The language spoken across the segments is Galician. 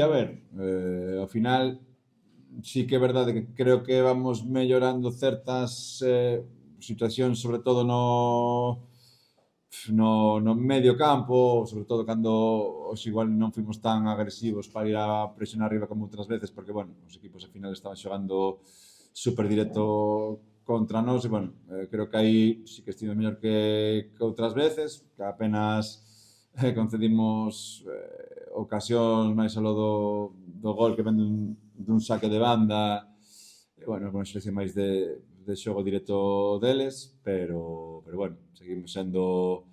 A ver, ao final sí que é verdade que creo que vamos mellorando certas situacións, sobre todo no medio campo, sobre todo cando os igual non fuimos tan agresivos para ir a presionar arriba como outras veces, porque, bueno, os equipos ao final estaban xogando super directo contra nós e, bueno, creo que aí sí que estive mellor que outras veces, que apenas concedimos ocasións máis alo do gol que ven dun saque de banda e, bueno, con xerexia máis de xogo directo deles, pero bueno, seguimos sendo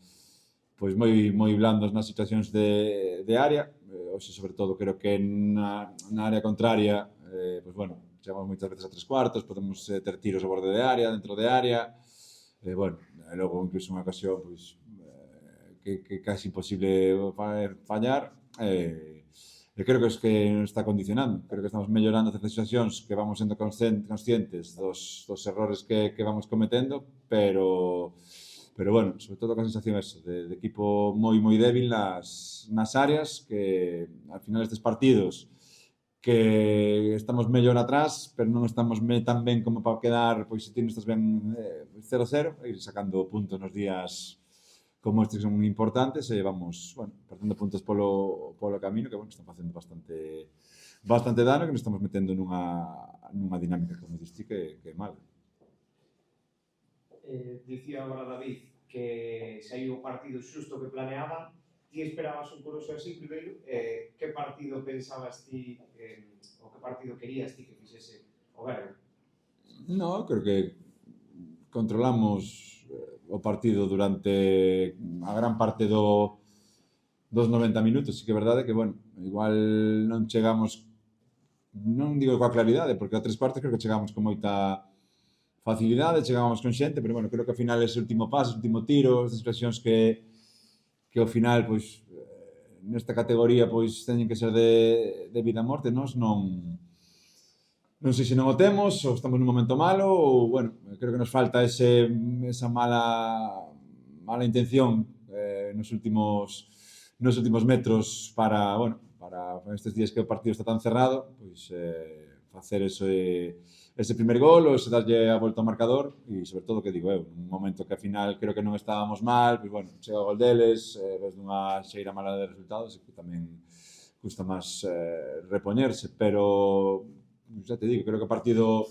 pois moi blandos nas situacións de área. Hoxe, sobre todo, creo que na área contraria, pois, bueno, chegamos moitas veces a tres cuartos, podemos ter tiros ao borde de área, dentro de área, bueno, logo incluso unha ocasión, pois, que casi imposible fallar, e creo que é que nos está condicionando. Creo que estamos mellorando certas situacións que vamos sendo conscientes dos errores que vamos cometendo, pero bueno, sobre todo con a sensación eso, de equipo moi débil nas áreas, que al final estes partidos que estamos mellor atrás, pero non estamos tan ben como para quedar, pois se ti non estás ben 0-0, e ir sacando puntos nos días como estes que son importantes e vamos, bueno, perdendo puntos polo camino que, bueno, están facendo bastante dano, que nos estamos metendo nunha dinámica, como diste, que é mala. Dicía agora David que saiu o partido xusto que planeaban. Ti esperabas un Coruxo así primeiro? Que partido pensabas ti, ou que partido querías ti que fixese o Berga? No, creo que controlamos o partido durante a gran parte dos 90 minutos. Sí que é verdade que, bueno, igual non chegamos, non digo coa claridade, porque a tres partes creo que chegamos con moita facilidade, chegamos con xente, pero, bueno, creo que ao final ese último paso, ese último tiro, esas situacións que ao final, pois, nesta categoría, pois, teñen que ser de vida a morte, nós non sei se non o temos, ou estamos nun momento malo, ou, bueno, creo que nos falta esa mala intención nos últimos metros para, bueno, para estes días que o partido está tan cerrado, pois facer ese primer gol, ou ese darlle a volta ao marcador, e, sobre todo, que digo eu, nun momento que, ao final, creo que non estábamos mal, pois, bueno, chega o gol deles, ves dunha xeira mala de resultados, e que tamén custa máis repoñerse, pero xa te digo, creo que o partido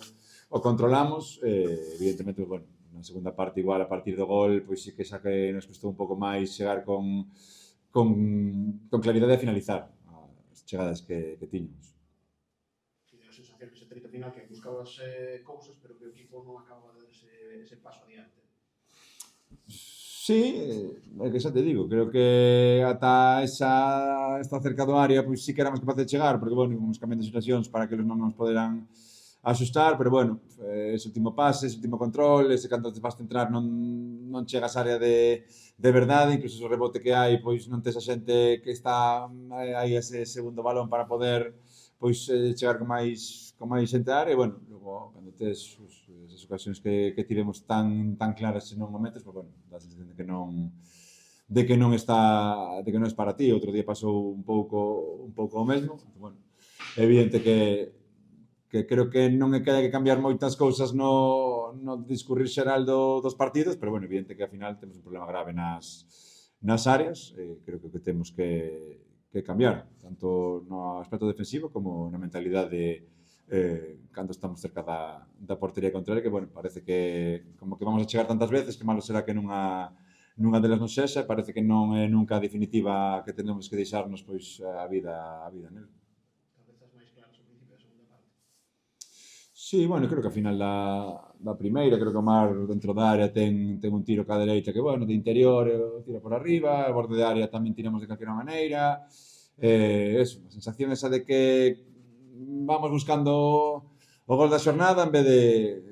o controlamos, evidentemente, bueno, na segunda parte igual a partir do gol, pois sí que xa que nos custou un pouco máis chegar con claridade a finalizar as chegadas que tiñamos. Si, a sensación que ese trito final que buscabas cousas, pero que o equipo non acaba de dar ese paso adiante. Sí, é que xa te digo, creo que ata esta cerca do área, pois sí que éramos capaces de chegar, porque, bueno, íbamos cambiando situacións para que eles non nos poderan asustar, pero, bueno, ese último pase, ese último control, ese cando te vas a entrar non chegas á área de verdade, incluso o rebote que hai, pois non tes a xente que está aí ese segundo balón para poder, pois, chegar con máis xente á área, e, bueno, logo, cando tes esas ocasións que tivemos tan claras en non momentos, pois, bueno, dá a sensación de que non é para ti. Outro día pasou un pouco o mesmo. Bueno, é evidente que creo que non é que haya que cambiar moitas cousas no discurrir xeral dos partidos, pero, bueno, evidente que, ao final, temos un problema grave nas áreas, creo que temos que cambiar, tanto no aspecto defensivo como na mentalidade cando estamos cerca da portería contraria, que, bueno, parece que como que vamos a chegar tantas veces que malo será que nunha delas non sexa, parece que non é nunca a definitiva que tenemos que deixarnos, pois, a vida nel. Cabezas máis claras ao principio da segunda parte. Sí, bueno, creo que ao final da primeira, creo que o Mar dentro da área ten un tiro cá dereita que, bueno, de interior, tira por arriba, o borde de área tamén tiramos de calquera maneira, eso, a sensación esa de que vamos buscando o gol da xornada en vez de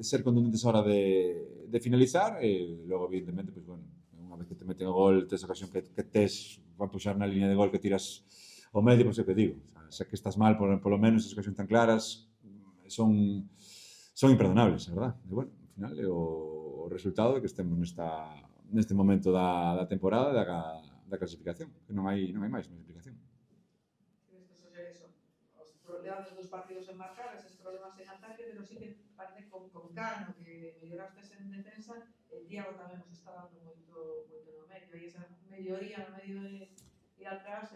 ser contundentes a hora de finalizar, e logo, evidentemente, pois, bueno, unha vez que te meten o gol, tes a ocasión que tes para puxar na línea de gol que tiras ao medio, pois é o que digo, xa que estás mal, polo menos, as ocasións tan claras son imperdonables, a verdad. E, bueno, ao final é o resultado de que estemos neste momento da temporada da clasificación, que non hai máis explicación. Crees que eso? dificultades dos partidos en marcar, eses problemas en ataque, pero sí que parece con Cano, que mellorastes en defensa, Thiago tamén nos está dando moito no medio, e esa melloría no medio e atrás,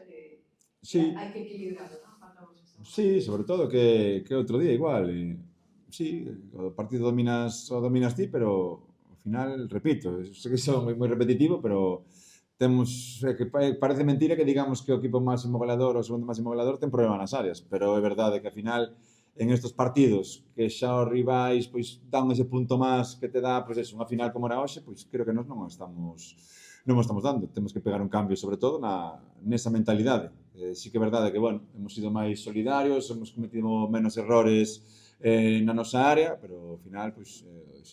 Sí, hai que equilibrarlo, non? sí, sobre todo que outro día igual. Sí, o partido dominas ti, pero ao final, repito, sei que son moi repetitivo, pero temos que parece mentira que digamos que o equipo máximo goleador ou o segundo máximo goleador ten problema nas áreas, pero é verdade que ao final en estes partidos que xa os rivais pois dan ese punto máis que te dá pois eso, unha final como era hoxe, pois creo que nós non o estamos dando. Temos que pegar un cambio sobre todo nesa mentalidade. Sí que é verdade que, bueno, hemos sido máis solidarios, hemos cometido menos errores na nosa área, pero ao final, pois,